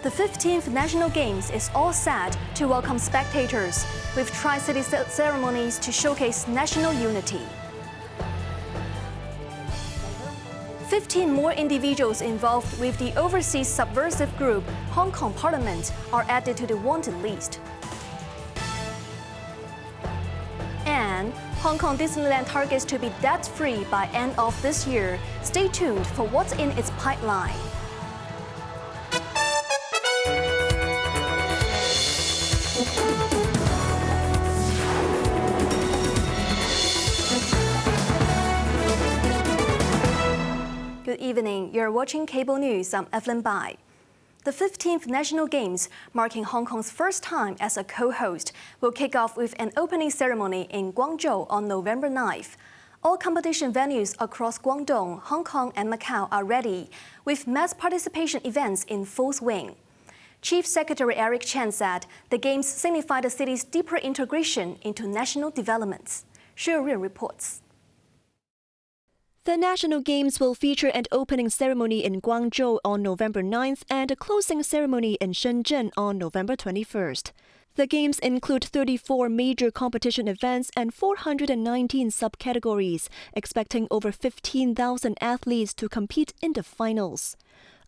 The 15th National Games is all set to welcome spectators, with tri-city ceremonies to showcase national unity. 15 more individuals involved with the overseas subversive group Hong Kong Parliament are added to the wanted list. And Hong Kong Disneyland targets to be debt-free by end of this year. Stay tuned for what's in its pipeline. Good evening. You're watching Cable News. I'm Evelyn Bai. The 15th National Games, marking Hong Kong's first time as a co-host, will kick off with an opening ceremony in Guangzhou on November 9th. All competition venues across Guangdong, Hong Kong and Macau are ready, with mass participation events in full swing. Chief Secretary Eric Chan said the Games signify the city's deeper integration into national developments. Xue Ren reports. The National Games will feature an opening ceremony in Guangzhou on November 9th and a closing ceremony in Shenzhen on November 21st. The Games include 34 major competition events and 419 subcategories, expecting over 15,000 athletes to compete in the finals.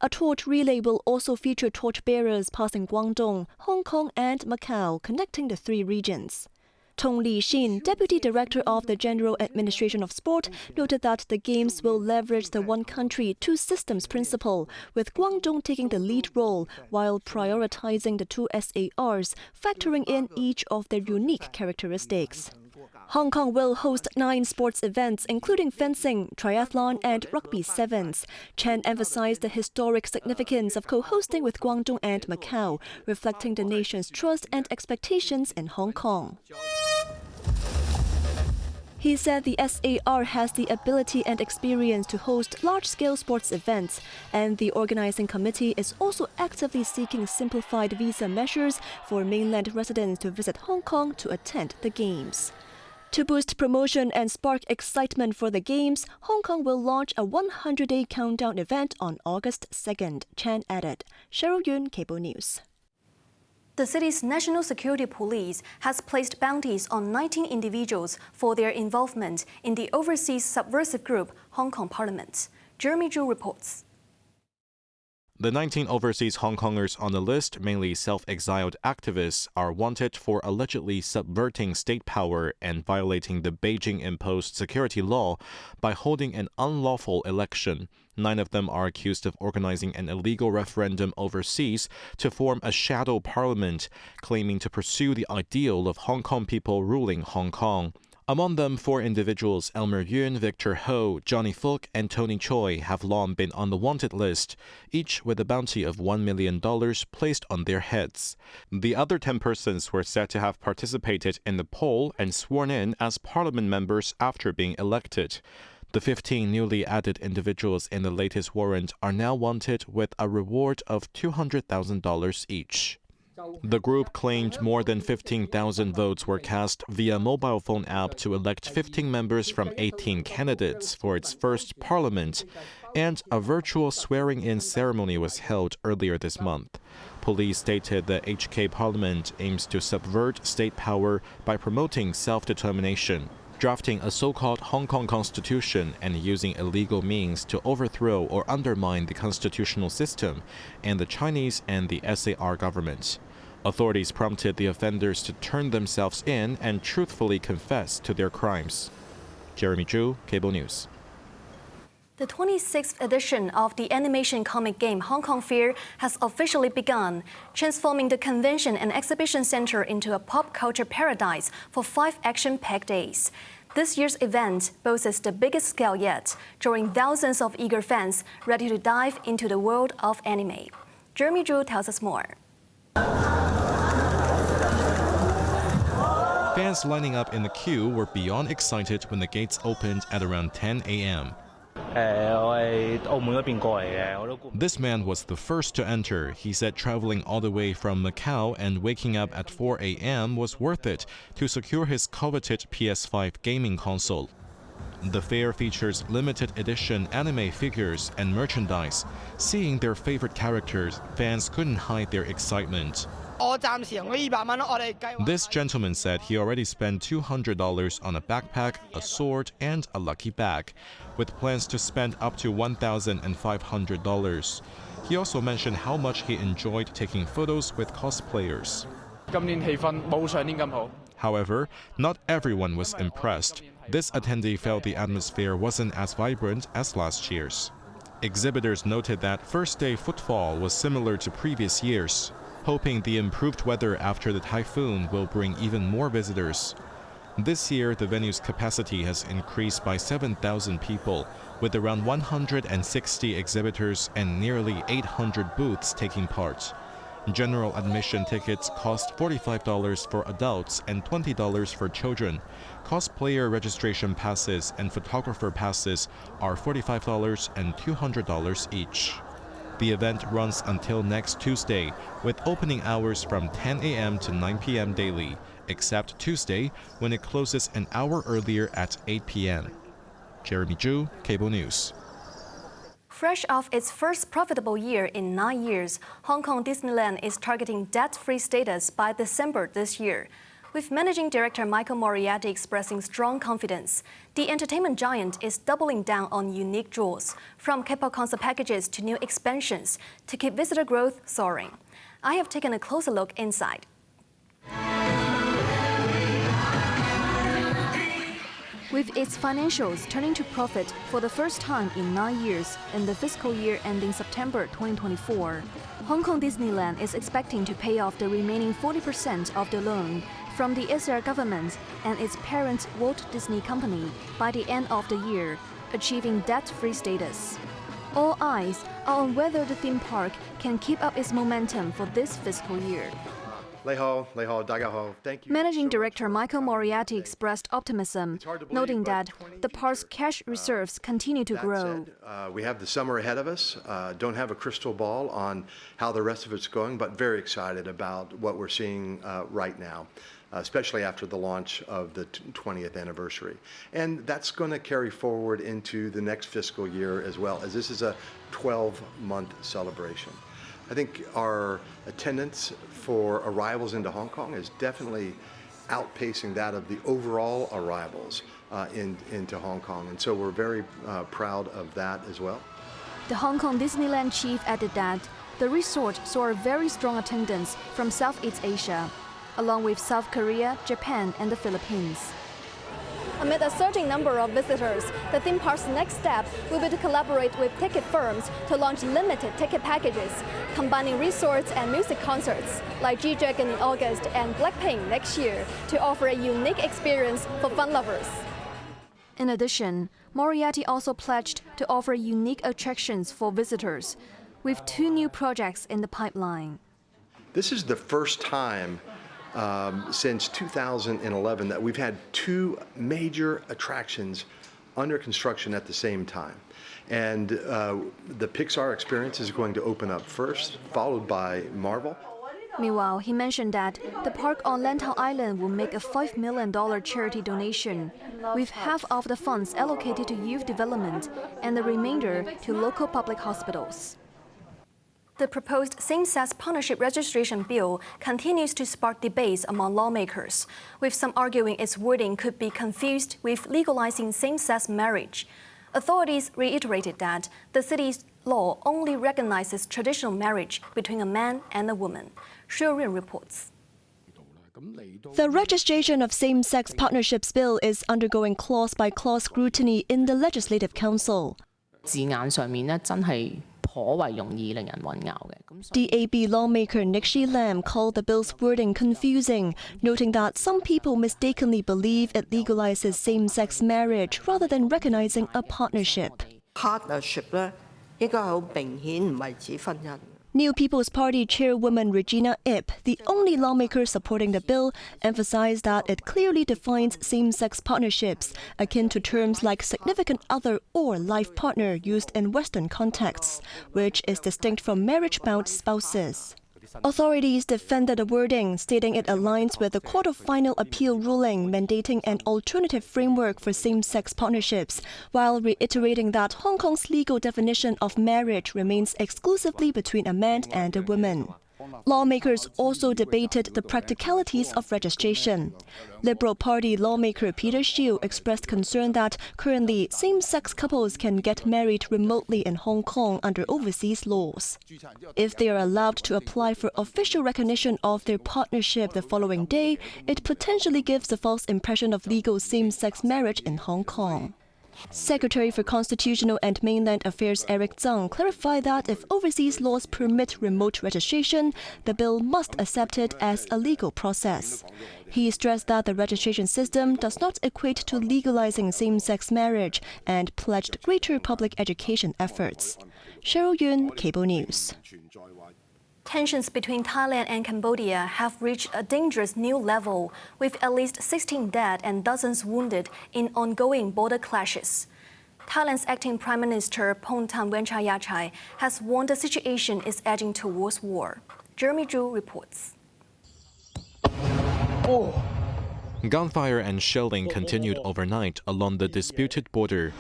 A torch relay will also feature torchbearers passing Guangdong, Hong Kong and Macau, connecting the three regions. Tong Li-Xin, Deputy Director of the General Administration of Sport, noted that the Games will leverage the one country, two systems principle, with Guangdong taking the lead role while prioritizing the two SARs, factoring in each of their unique characteristics. Hong Kong will host 9 sports events, including fencing, triathlon and rugby sevens. Chan emphasized the historic significance of co-hosting with Guangdong and Macau, reflecting the nation's trust and expectations in Hong Kong. He said the SAR has the ability and experience to host large-scale sports events, and the organizing committee is also actively seeking simplified visa measures for mainland residents to visit Hong Kong to attend the Games. To boost promotion and spark excitement for the Games, Hong Kong will launch a 100-day countdown event on August 2nd, Chan added. Cheryl Yun, Cable News. The city's National Security Police has placed bounties on 19 individuals for their involvement in the overseas subversive group Hong Kong Parliament. Jeremy Zhu reports. The 19 overseas Hong Kongers on the list, mainly self-exiled activists, are wanted for allegedly subverting state power and violating the Beijing-imposed security law by holding an unlawful election. 9 of them are accused of organizing an illegal referendum overseas to form a shadow parliament, claiming to pursue the ideal of Hong Kong people ruling Hong Kong. Among them, 4 individuals, Elmer Yun, Victor Ho, Johnny Fook, and Tony Choi, have long been on the wanted list, each with a bounty of $1 million placed on their heads. The other 10 persons were said to have participated in the poll and sworn in as parliament members after being elected. The 15 newly added individuals in the latest warrant are now wanted with a reward of $200,000 each. The group claimed more than 15,000 votes were cast via mobile phone app to elect 15 members from 18 candidates for its first parliament, and a virtual swearing-in ceremony was held earlier this month. Police stated the HK Parliament aims to subvert state power by promoting self-determination, drafting a so-called Hong Kong Constitution and using illegal means to overthrow or undermine the constitutional system and the Chinese and the SAR government. Authorities prompted the offenders to turn themselves in and truthfully confess to their crimes. Jeremy Zhu, Cable News. The 26th edition of the animation comic game Hong Kong Fair has officially begun, transforming the convention and exhibition center into a pop culture paradise for 5 action-packed days. This year's event boasts the biggest scale yet, drawing thousands of eager fans ready to dive into the world of anime. Jeremy Zhu tells us more. Fans lining up in the queue were beyond excited when the gates opened at around 10 a.m. This man was the first to enter. He said traveling all the way from Macau and waking up at 4 a.m. was worth it to secure his coveted PS5 gaming console. The fair features limited edition anime figures and merchandise. Seeing their favorite characters, fans couldn't hide their excitement. This gentleman said he already spent $200 on a backpack, a sword, and a lucky bag, with plans to spend up to $1,500. He also mentioned how much he enjoyed taking photos with cosplayers. However, not everyone was impressed. This attendee felt the atmosphere wasn't as vibrant as last year's. Exhibitors noted that first-day footfall was similar to previous years, hoping the improved weather after the typhoon will bring even more visitors. This year, the venue's capacity has increased by 7,000 people, with around 160 exhibitors and nearly 800 booths taking part. General admission tickets cost $45 for adults and $20 for children. Cosplayer registration passes and photographer passes are $45 and $200 each. The event runs until next Tuesday, with opening hours from 10 a.m. to 9 p.m. daily, except Tuesday, when it closes an hour earlier at 8 p.m. Jeremy Zhu, Cable News. Fresh off its first profitable year in 9 years, Hong Kong Disneyland is targeting debt-free status by December this year. With Managing Director Michael Moriarty expressing strong confidence, the entertainment giant is doubling down on unique draws, from K-pop concert packages to new expansions, to keep visitor growth soaring. I have taken a closer look inside. With its financials turning to profit for the first time in 9 years in the fiscal year ending September 2024, Hong Kong Disneyland is expecting to pay off the remaining 40% of the loan from the SAR government and its parent Walt Disney Company by the end of the year, achieving debt-free status. All eyes are on whether the theme park can keep up its momentum for this fiscal year. Thank you. Managing Director Michael Moriarty expressed optimism, noting that the park's cash reserves continue to grow. We have the summer ahead of us. Don't have a crystal ball on how the rest of it's going, but very excited about what we're seeing right now, especially after the launch of the 20th anniversary. And that's going to carry forward into the next fiscal year as well, as this is a 12-month celebration. I think our attendance for arrivals into Hong Kong is definitely outpacing that of the overall arrivals into Hong Kong. And so we're very proud of that as well. The Hong Kong Disneyland chief added that the resort saw a very strong attendance from Southeast Asia, along with South Korea, Japan, and the Philippines. Amid a surging number of visitors, the theme park's next step will be to collaborate with ticket firms to launch limited ticket packages, combining resorts and music concerts, like G-Dragon in August and Blackpink next year, to offer a unique experience for fun lovers. In addition, Moriarty also pledged to offer unique attractions for visitors, with 2 new projects in the pipeline. This is the first time since 2011 that we've had 2 major attractions under construction at the same time. And the Pixar experience is going to open up first, followed by Marvel. Meanwhile, he mentioned that the park on Lantau Island will make a $5 million charity donation, with half of the funds allocated to youth development and the remainder to local public hospitals. The proposed same-sex partnership registration bill continues to spark debates among lawmakers, with some arguing its wording could be confused with legalizing same-sex marriage. Authorities reiterated that the city's law only recognizes traditional marriage between a man and a woman. Shurin reports. The registration of same-sex partnerships bill is undergoing clause-by-clause scrutiny in the Legislative Council. DAB lawmaker Nick Lam called the bill's wording confusing, noting that some people mistakenly believe it legalizes same-sex marriage rather than recognizing a partnership. New People's Party chairwoman Regina Ip, the only lawmaker supporting the bill, emphasized that it clearly defines same-sex partnerships, akin to terms like significant other or life partner used in Western contexts, which is distinct from marriage-bound spouses. Authorities defended the wording, stating it aligns with the Court of Final Appeal ruling mandating an alternative framework for same-sex partnerships, while reiterating that Hong Kong's legal definition of marriage remains exclusively between a man and a woman. Lawmakers also debated the practicalities of registration. Liberal Party lawmaker Peter Shiu expressed concern that currently same-sex couples can get married remotely in Hong Kong under overseas laws. If they are allowed to apply for official recognition of their partnership the following day, it potentially gives a false impression of legal same-sex marriage in Hong Kong. Secretary for Constitutional and Mainland Affairs Eric Tsang clarified that if overseas laws permit remote registration, the bill must accept it as a legal process. He stressed that the registration system does not equate to legalizing same-sex marriage and pledged greater public education efforts. Cheryl Yun, Cable News. Tensions between Thailand and Cambodia have reached a dangerous new level, with at least 16 dead and dozens wounded in ongoing border clashes. Thailand's acting Prime Minister Phongtham Vechayachai has warned the situation is edging towards war. Jeremy Zhu reports. Gunfire and shelling continued overnight along the disputed border.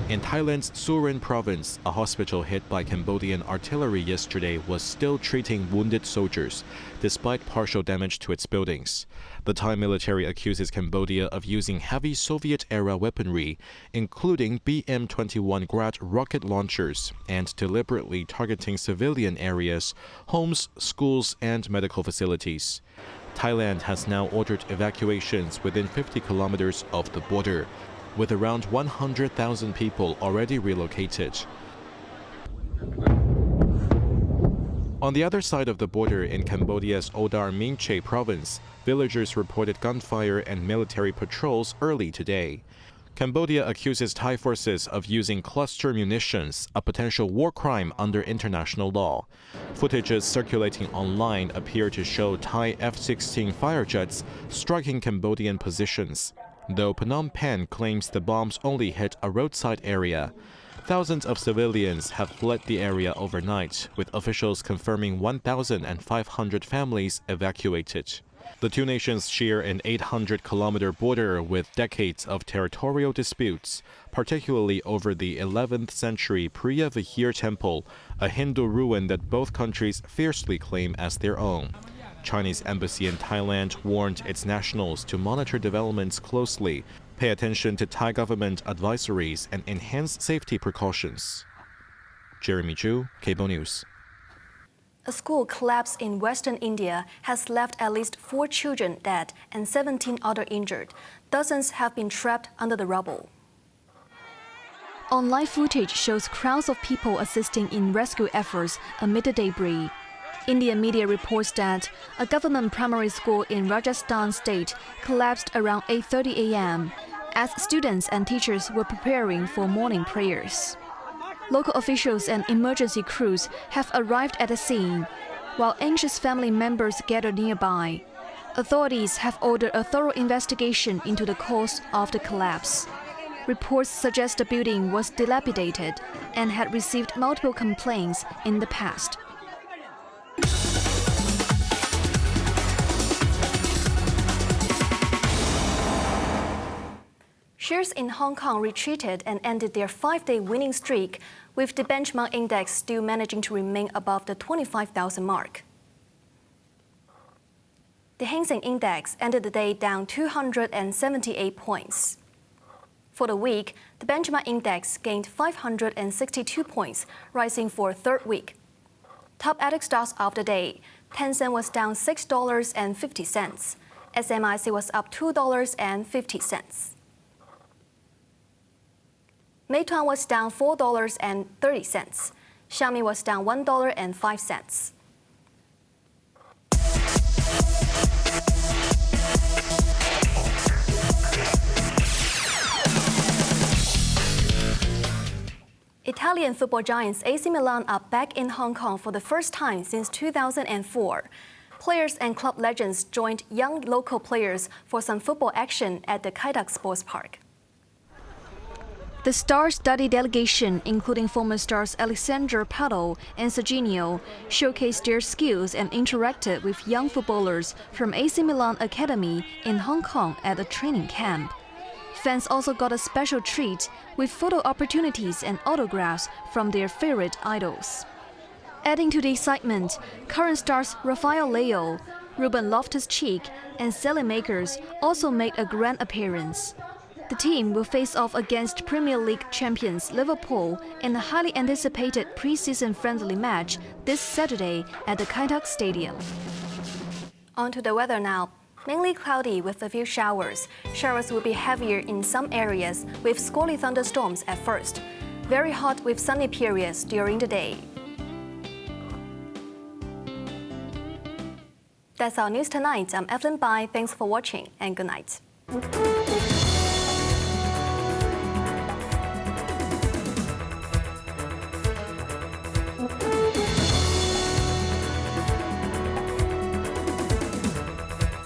In Thailand's Surin province, a hospital hit by Cambodian artillery yesterday was still treating wounded soldiers, despite partial damage to its buildings. The Thai military accuses Cambodia of using heavy Soviet-era weaponry, including BM-21 Grad rocket launchers, and deliberately targeting civilian areas, homes, schools, and medical facilities. Thailand has now ordered evacuations within 50 kilometers of the border, with around 100,000 people already relocated. On the other side of the border in Cambodia's Odar Minche province, villagers reported gunfire and military patrols early today. Cambodia accuses Thai forces of using cluster munitions, a potential war crime under international law. Footages circulating online appear to show Thai F-16 fighter jets striking Cambodian positions, though Phnom Penh claims the bombs only hit a roadside area. Thousands of civilians have fled the area overnight, with officials confirming 1,500 families evacuated. The two nations share an 800-kilometer border with decades of territorial disputes, particularly over the 11th century Priya Vihir Temple, a Hindu ruin that both countries fiercely claim as their own. Chinese embassy in Thailand warned its nationals to monitor developments closely, pay attention to Thai government advisories, and enhance safety precautions. Jeremy Zhu, Cable News. A school collapse in western India has left at least 4 children dead and 17 others injured. Dozens have been trapped under the rubble. Online footage shows crowds of people assisting in rescue efforts amid the debris. Indian media reports that a government primary school in Rajasthan state collapsed around 8:30 a.m. as students and teachers were preparing for morning prayers. Local officials and emergency crews have arrived at the scene, while anxious family members gather nearby. Authorities have ordered a thorough investigation into the cause of the collapse. Reports suggest the building was dilapidated and had received multiple complaints in the past. Shares in Hong Kong retreated and ended their 5-day winning streak, with the benchmark index still managing to remain above the 25,000 mark. The Hang Seng Index ended the day down 278 points. For the week, the benchmark index gained 562 points, rising for a third week. Top ADX stocks of the day: Tencent was down $6.50. SMIC was up $2.50. Meituan was down $4.30. Xiaomi was down $1.05. Italian football giants AC Milan are back in Hong Kong for the first time since 2004. Players and club legends joined young local players for some football action at the Kai Tak Sports Park. The star-studded delegation, including former stars Alexandre Pato and Serginho, showcased their skills and interacted with young footballers from AC Milan Academy in Hong Kong at a training camp. Fans also got a special treat with photo opportunities and autographs from their favorite idols. Adding to the excitement, current stars Rafael Leao, Ruben Loftus-Cheek, and Makers also made a grand appearance. The team will face off against Premier League champions Liverpool in a highly anticipated pre-season friendly match this Saturday at the Kai Tak Stadium. On to the weather now. Mainly cloudy with a few showers. Showers will be heavier in some areas with squally thunderstorms at first. Very hot with sunny periods during the day. That's our news tonight. I'm Evelyn Bai. Thanks for watching and good night.